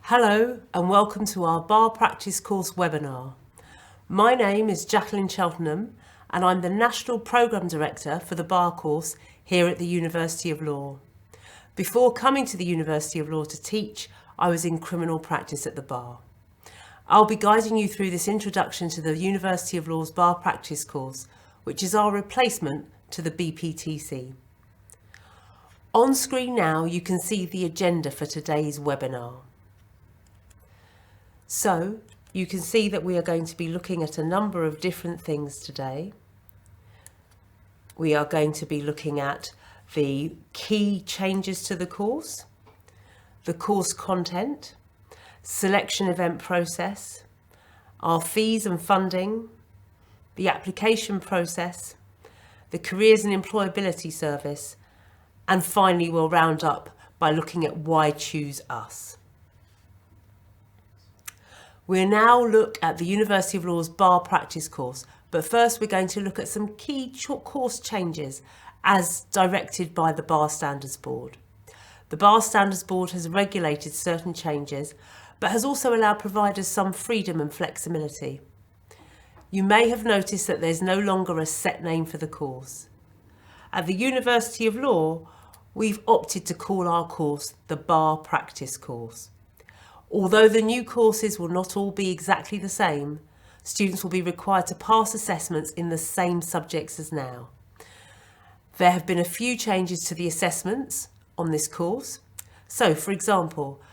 Hello and welcome to our Bar Practice course webinar. My name is Jacqueline Cheltenham and I'm the National Programme Director for the Bar course here at the University of Law. Before coming to the University of Law to teach, I was in criminal practice at the bar. I'll be guiding you through this introduction to the University of Law's Bar Practice course, which is our replacement to the BPTC. On screen now you can see the agenda for today's webinar. So you can see that we are going to be looking at a number of different things today. We are going to be looking at the key changes to the course content, selection event process, our fees and funding, the application process, the careers and employability service, and finally we'll round up by looking at why choose us. We'll now look at the University of Law's Bar Practice course, but first we're going to look at some key course changes as directed by the Bar Standards Board. The Bar Standards Board has regulated certain changes, but has also allowed providers some freedom and flexibility. You may have noticed that there's no longer a set name for the course. At the University of Law, we've opted to call our course the Bar Practice course. Although the new courses will not all be exactly the same, students will be required to pass assessments in the same subjects as now. There have been a few changes to the assessments on this course. So, for example,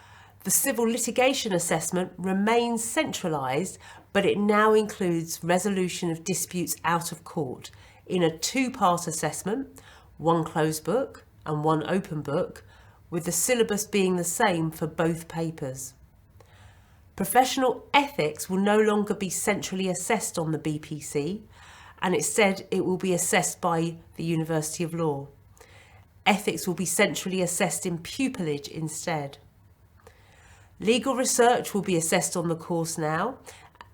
the civil litigation assessment remains centralised, but it now includes resolution of disputes out of court in a two-part assessment, one closed book and one open book, with the syllabus being the same for both papers. Professional ethics will no longer be centrally assessed on the BPC, and instead it will be assessed by the University of Law. Ethics will be centrally assessed in pupillage instead. Legal research will be assessed on the course now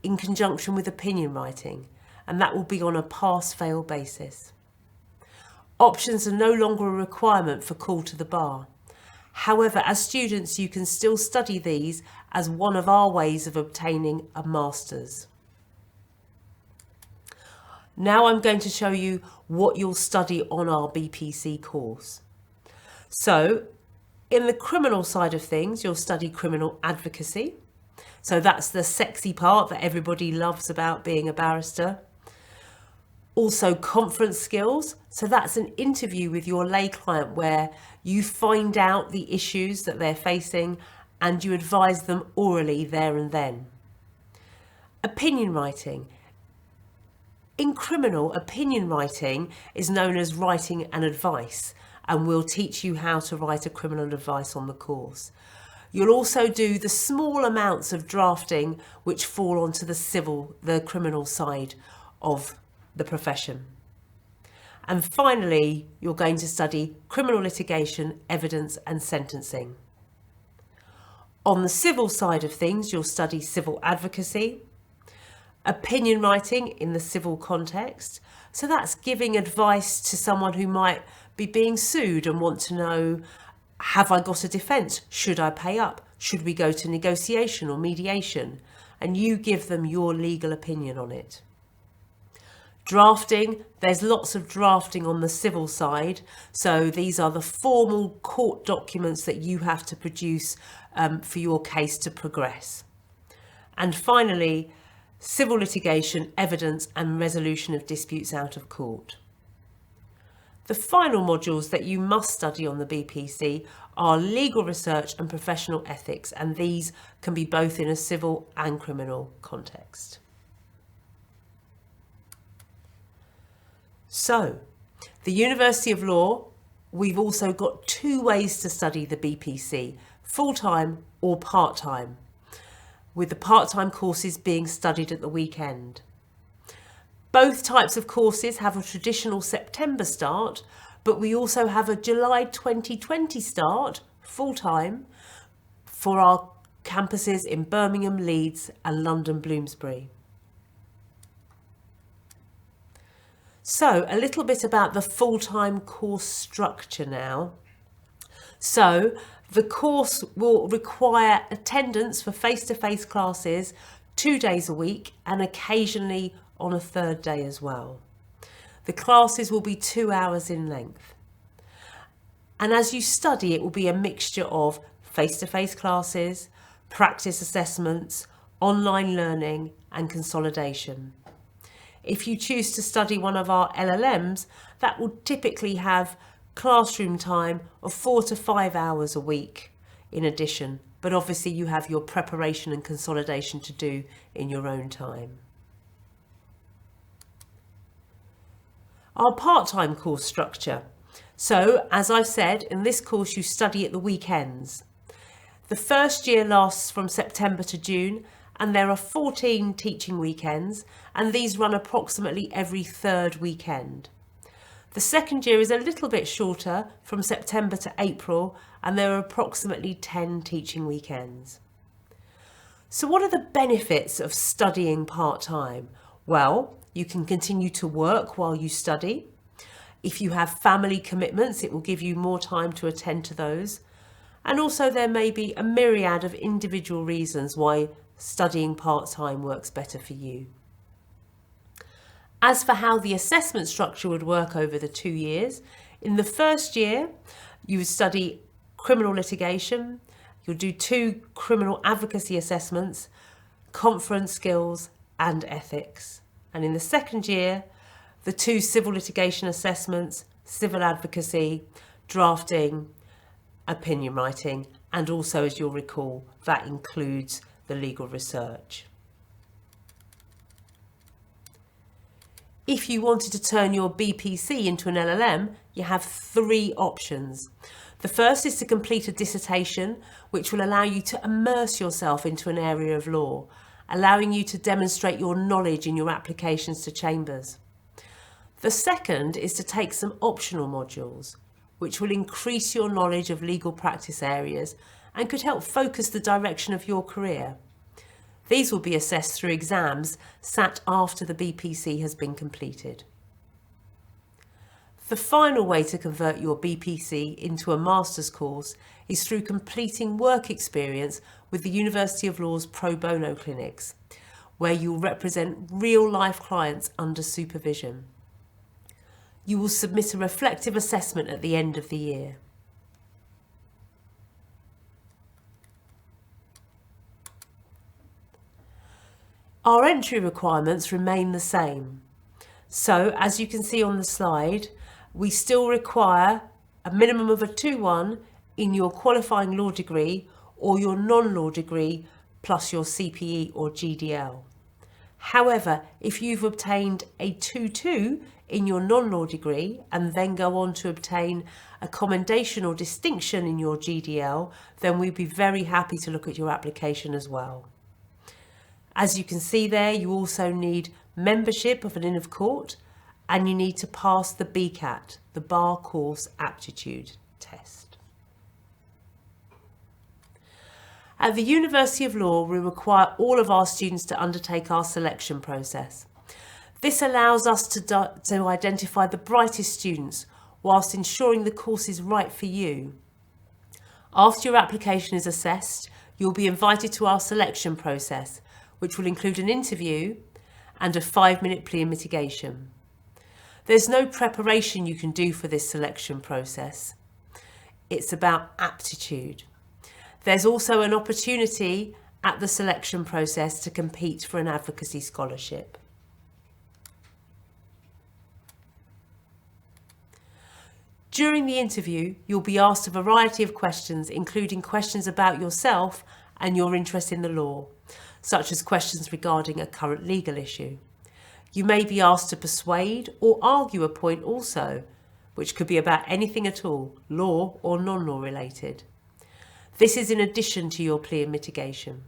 in conjunction with opinion writing, and that will be on a pass-fail basis. Options are no longer a requirement for call to the bar. However, as students, you can still study these as one of our ways of obtaining a master's. Now I'm going to show you what you'll study on our BPC course. So, in the criminal side of things, you'll study criminal advocacy. So that's the sexy part that everybody loves about being a barrister. Also conference skills, so that's an interview with your lay client where you find out the issues that they're facing and you advise them orally there and then. Opinion writing. In criminal, opinion writing is known as writing an advice, and we'll teach you how to write a criminal advice on the course. You'll also do the small amounts of drafting which fall onto the criminal side of the profession. And finally, you're going to study criminal litigation, evidence and sentencing. On the civil side of things, you'll study civil advocacy, opinion writing in the civil context. So that's giving advice to someone who might be being sued and want to know, have I got a defence? Should I pay up? Should we go to negotiation or mediation? And you give them your legal opinion on it. Drafting, there's lots of drafting on the civil side. So these are the formal court documents that you have to produce for your case to progress. And finally, civil litigation, evidence and resolution of disputes out of court. The final modules that you must study on the BPC are legal research and professional ethics, and these can be both in a civil and criminal context. So, the University of Law, we've also got two ways to study the BPC, full-time or part-time, with the part-time courses being studied at the weekend. Both types of courses have a traditional September start, but we also have a July 2020 start, full-time, for our campuses in Birmingham, Leeds and London Bloomsbury. So a little bit about the full-time course structure now. So the course will require attendance for face-to-face classes 2 days a week and occasionally on a third day as well. The classes will be 2 hours in length. And as you study, it will be a mixture of face-to-face classes, practice assessments, online learning and consolidation. If you choose to study one of our LLMs, that will typically have classroom time of 4 to 5 hours a week in addition, but obviously you have your preparation and consolidation to do in your own time. Our part-time course structure. So, as I've said, in this course you study at the weekends. The first year lasts from September to June, and there are 14 teaching weekends, and these run approximately every third weekend. The second year is a little bit shorter, from September to April, and there are approximately 10 teaching weekends. So what are the benefits of studying part-time? Well, you can continue to work while you study. If you have family commitments, it will give you more time to attend to those. And also there may be a myriad of individual reasons why studying part-time works better for you. As for how the assessment structure would work over the 2 years, in the first year you would study criminal litigation, you'll do 2 criminal advocacy assessments, conference skills and ethics. And in the second year, the 2 civil litigation assessments, civil advocacy, drafting, opinion writing, and also, as you'll recall, that includes the legal research. If you wanted to turn your BPC into an LLM, you have 3 options. The first is to complete a dissertation, which will allow you to immerse yourself into an area of law, allowing you to demonstrate your knowledge in your applications to chambers. The second is to take some optional modules, which will increase your knowledge of legal practice areas and could help focus the direction of your career. These will be assessed through exams sat after the BPC has been completed. The final way to convert your BPC into a master's course is through completing work experience with the University of Law's pro bono clinics, where you'll represent real-life clients under supervision. You will submit a reflective assessment at the end of the year. Our entry requirements remain the same. So, as you can see on the slide, we still require a minimum of a 2-1 in your qualifying law degree or your non-law degree plus your CPE or GDL. However, if you've obtained a 2-2 in your non-law degree and then go on to obtain a commendation or distinction in your GDL, then we'd be very happy to look at your application as well. As you can see there, you also need membership of an Inn of Court, and you need to pass the BCAT, the Bar Course Aptitude test. At the University of Law, we require all of our students to undertake our selection process. This allows us to identify the brightest students whilst ensuring the course is right for you. After your application is assessed, you'll be invited to our selection process, which will include an interview and a 5-minute plea and mitigation. There's no preparation you can do for this selection process. It's about aptitude. There's also an opportunity at the selection process to compete for an Advocacy Scholarship. During the interview, you'll be asked a variety of questions, including questions about yourself and your interest in the law, such as questions regarding a current legal issue. You may be asked to persuade or argue a point also, which could be about anything at all, law or non-law related. This is in addition to your plea and mitigation.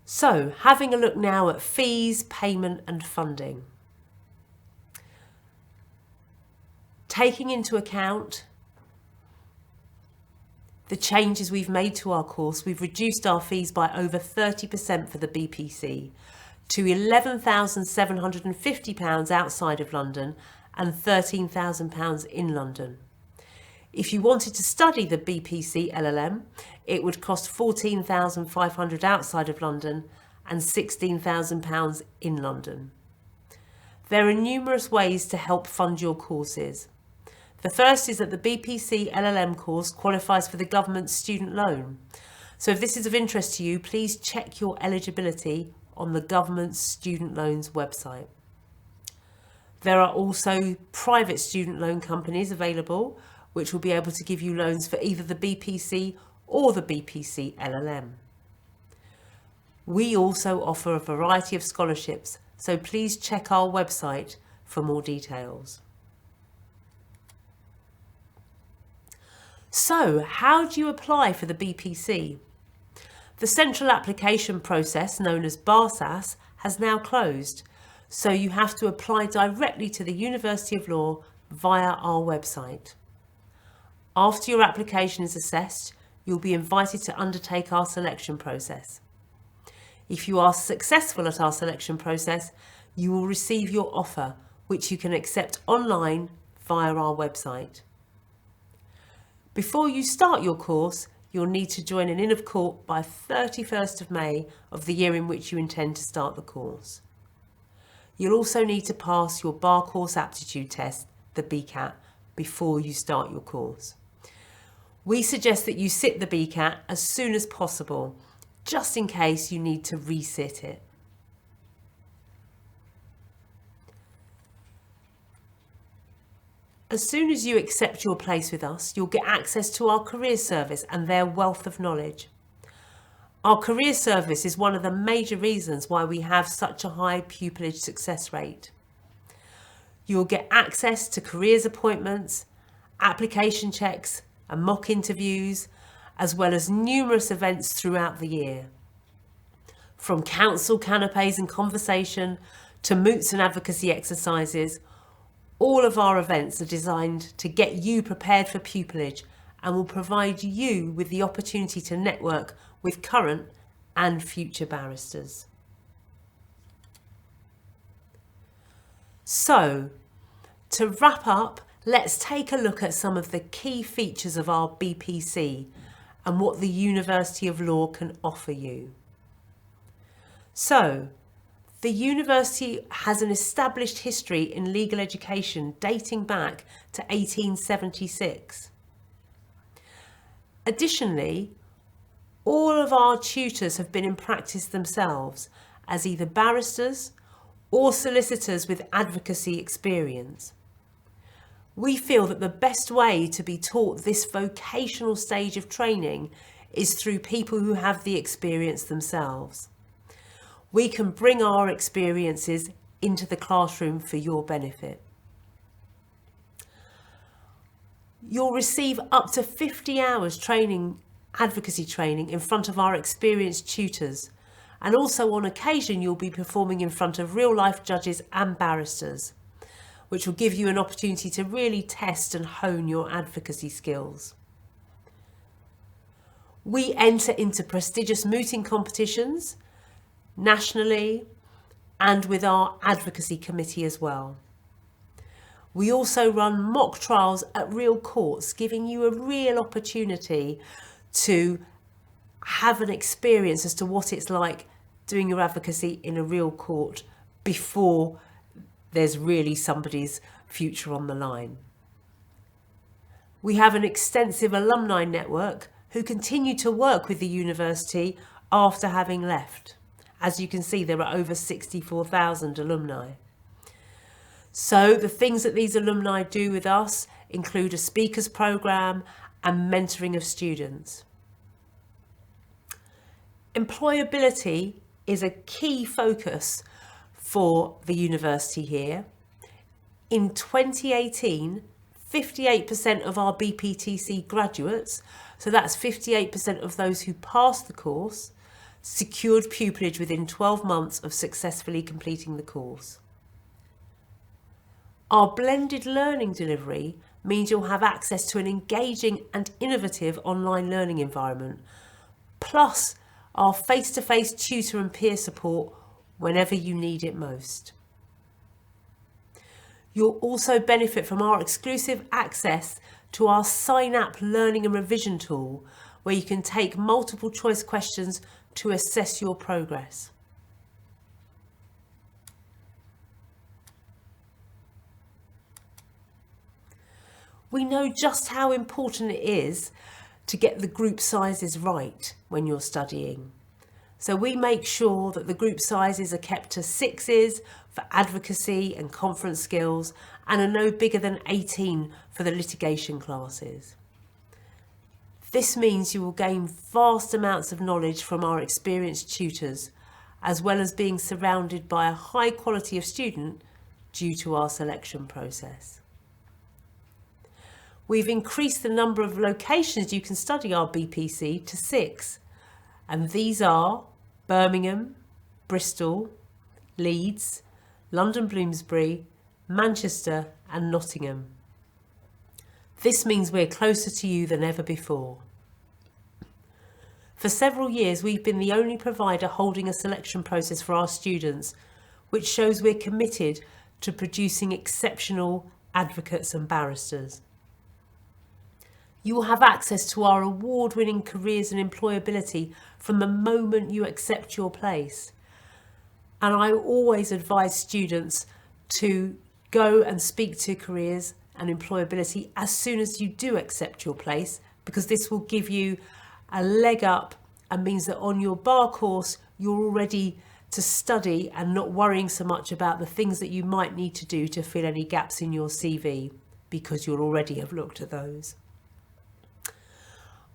So, having a look now at fees, payment and funding. Taking into account the changes we've made to our course, we've reduced our fees by over 30% for the BPC to £11,750 outside of London and £13,000 in London. If you wanted to study the BPC LLM, it would cost £14,500 outside of London and £16,000 in London. There are numerous ways to help fund your courses. The first is that the BPC LLM course qualifies for the government student loan. So if this is of interest to you, please check your eligibility on the government student loans website. There are also private student loan companies available, which will be able to give you loans for either the BPC or the BPC LLM. We also offer a variety of scholarships, so please check our website for more details. So, how do you apply for the BPC? The central application process, known as BARSAS, has now closed, so you have to apply directly to the University of Law via our website. After your application is assessed, you'll be invited to undertake our selection process. If you are successful at our selection process, you will receive your offer, which you can accept online via our website. Before you start your course, you'll need to join an Inn of Court by 31st of May of the year in which you intend to start the course. You'll also need to pass your bar course aptitude test, the BCAT, before you start your course. We suggest that you sit the BCAT as soon as possible, just in case you need to resit it. As soon as you accept your place with us, you'll get access to our career service and their wealth of knowledge. Our career service is one of the major reasons why we have such a high pupillage success rate. You'll get access to careers appointments, application checks and mock interviews, as well as numerous events throughout the year. From council canapes and conversation to moots and advocacy exercises, all of our events are designed to get you prepared for pupillage and will provide you with the opportunity to network with current and future barristers. So, to wrap up, let's take a look at some of the key features of our BPC and what the University of Law can offer you. So, the university has an established history in legal education dating back to 1876. Additionally, all of our tutors have been in practice themselves as either barristers or solicitors with advocacy experience. We feel that the best way to be taught this vocational stage of training is through people who have the experience themselves. We can bring our experiences into the classroom for your benefit. You'll receive up to 50 hours training, advocacy training in front of our experienced tutors, and also on occasion you'll be performing in front of real-life judges and barristers, which will give you an opportunity to really test and hone your advocacy skills. We enter into prestigious mooting competitions, nationally and with our advocacy committee as well. We also run mock trials at real courts, giving you a real opportunity to have an experience as to what it's like doing your advocacy in a real court before there's really somebody's future on the line. We have an extensive alumni network who continue to work with the university after having left. As you can see, there are over 64,000 alumni. So the things that these alumni do with us include a speakers program and mentoring of students. Employability is a key focus for the university here. In 2018, 58% of our BPTC graduates, so that's 58% of those who passed the course, secured pupillage within 12 months of successfully completing the course. Our blended learning delivery means you'll have access to an engaging and innovative online learning environment, plus our face-to-face tutor and peer support whenever you need it most. You'll also benefit from our exclusive access to our Sign-Up learning and revision tool, where you can take multiple choice questions to assess your progress. We know just how important it is to get the group sizes right when you're studying. So we make sure that the group sizes are kept to 6s for advocacy and conference skills and are no bigger than 18 for the litigation classes. This means you will gain vast amounts of knowledge from our experienced tutors, as well as being surrounded by a high quality of student due to our selection process. We've increased the number of locations you can study our BPC to 6, and these are Birmingham, Bristol, Leeds, London Bloomsbury, Manchester and Nottingham. This means we're closer to you than ever before. For several years, we've been the only provider holding a selection process for our students, which shows we're committed to producing exceptional advocates and barristers. You will have access to our award-winning careers and employability from the moment you accept your place. And I always advise students to go and speak to careers and employability as soon as you do accept your place, because this will give you a leg up and means that on your bar course you're all ready to study and not worrying so much about the things that you might need to do to fill any gaps in your CV, because you'll already have looked at those.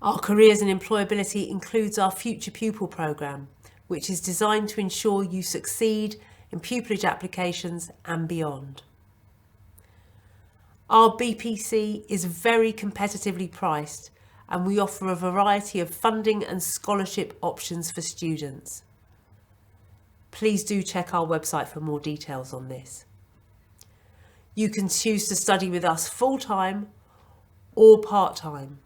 Our careers and employability includes our Future Pupil programme, which is designed to ensure you succeed in pupillage applications and beyond. Our BPC is very competitively priced, and we offer a variety of funding and scholarship options for students. Please do check our website for more details on this. You can choose to study with us full-time or part-time.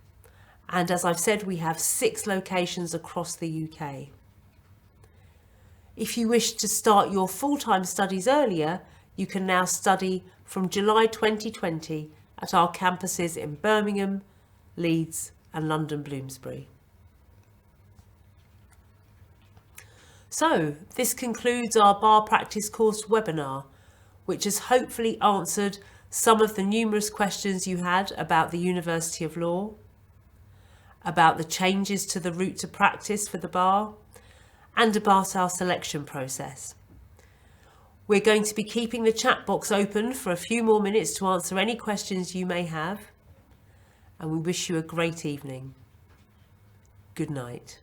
And as I've said, we have 6 locations across the UK. If you wish to start your full-time studies earlier, you can now study from July 2020 at our campuses in Birmingham, Leeds and London Bloomsbury. So this concludes our Bar Practice course webinar, which has hopefully answered some of the numerous questions you had about the University of Law, about the changes to the route to practice for the bar, and about our selection process. We're going to be keeping the chat box open for a few more minutes to answer any questions you may have, and we wish you a great evening. Good night.